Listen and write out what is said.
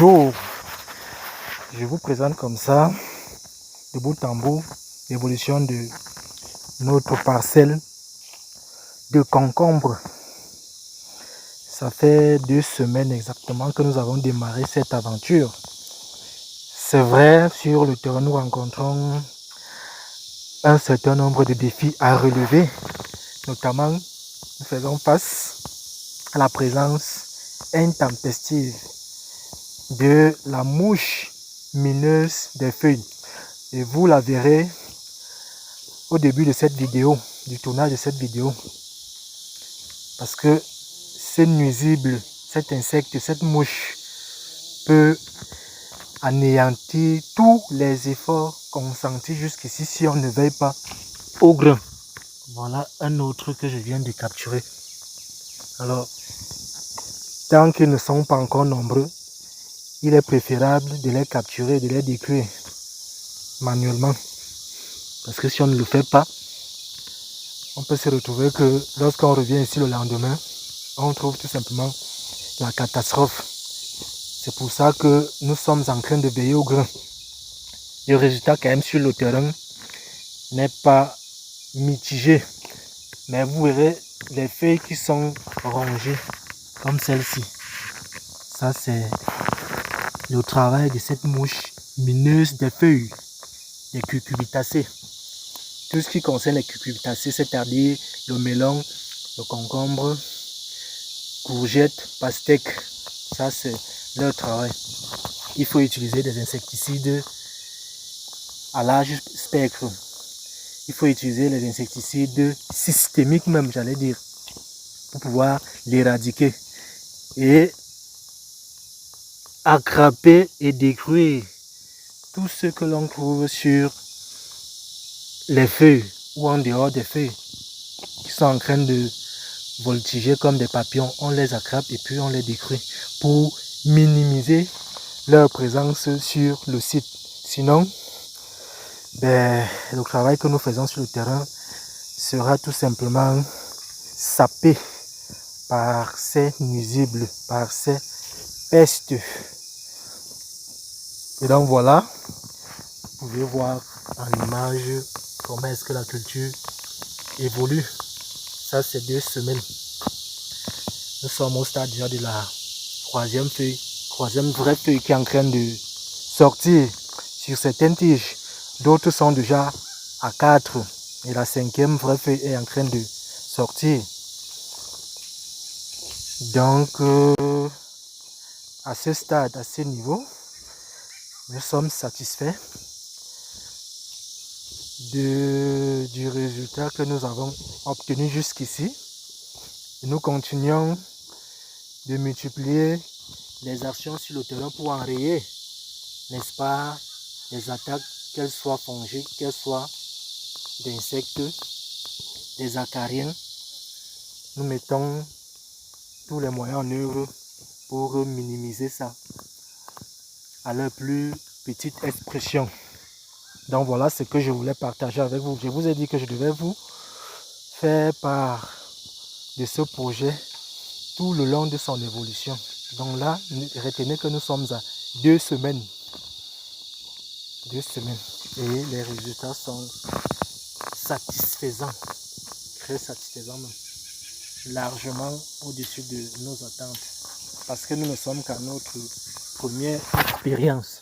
Bonjour, je vous présente comme ça, de bout en bout, l'évolution de notre parcelle de concombre. Ça fait 2 semaines exactement que nous avons démarré cette aventure. C'est vrai, sur le terrain, nous rencontrons un certain nombre de défis à relever. Notamment, nous faisons face à la présence intempestive de la mouche mineuse des feuilles. Et vous la verrez au début de cette vidéo, du tournage de cette vidéo. Parce que c'est nuisible, cet insecte, cette mouche peut anéantir tous les efforts consentis jusqu'ici si on ne veille pas au grain. Voilà un autre que je viens de capturer. Alors, tant qu'ils ne sont pas encore nombreux, il est préférable de les capturer, de les détruire manuellement. Parce que si on ne le fait pas, on peut se retrouver que lorsqu'on revient ici le lendemain, on trouve tout simplement la catastrophe. C'est pour ça que nous sommes en train de veiller au grain. Le résultat quand même sur le terrain n'est pas mitigé. Mais vous verrez les feuilles qui sont rongées comme celle-ci. Ça c'est le travail de cette mouche mineuse des feuilles, des cucurbitacées. Tout ce qui concerne les cucurbitacées, c'est-à-dire le melon, le concombre, courgettes, pastèques, ça c'est leur travail. Il faut utiliser des insecticides à large spectre. Il faut utiliser les insecticides systémiques même, j'allais dire, pour pouvoir l'éradiquer et attraper et détruire tout ce que l'on trouve sur les feuilles ou en dehors des feuilles qui sont en train de voltiger comme des papillons. On les attrape et puis on les détruit pour minimiser leur présence sur le site. Sinon, le travail que nous faisons sur le terrain sera tout simplement sapé par ces nuisibles, par ces pestes. Et donc voilà, vous pouvez voir en image comment est-ce que la culture évolue. Ça c'est 2 semaines. Nous sommes au stade déjà de la troisième vraie feuille qui est en train de sortir sur certaines tiges. D'autres sont déjà à 4 et la 5e vraie feuille est en train de sortir. Donc à ce stade, à ce niveau, nous sommes satisfaits du résultat que nous avons obtenu jusqu'ici. Nous continuons de multiplier les actions sur le terrain pour enrayer, n'est-ce pas, les attaques, qu'elles soient fongiques, qu'elles soient d'insectes, des acariens. Nous mettons tous les moyens en œuvre pour minimiser ça à leur plus petite expression. Donc voilà ce que je voulais partager avec vous. Je vous ai dit que je devais vous faire part de ce projet tout le long de son évolution. Donc là, retenez que nous sommes à 2 semaines. 2 semaines. Et les résultats sont satisfaisants. Très satisfaisants même. Largement au-dessus de nos attentes. Parce que nous ne sommes qu'à notre première expérience.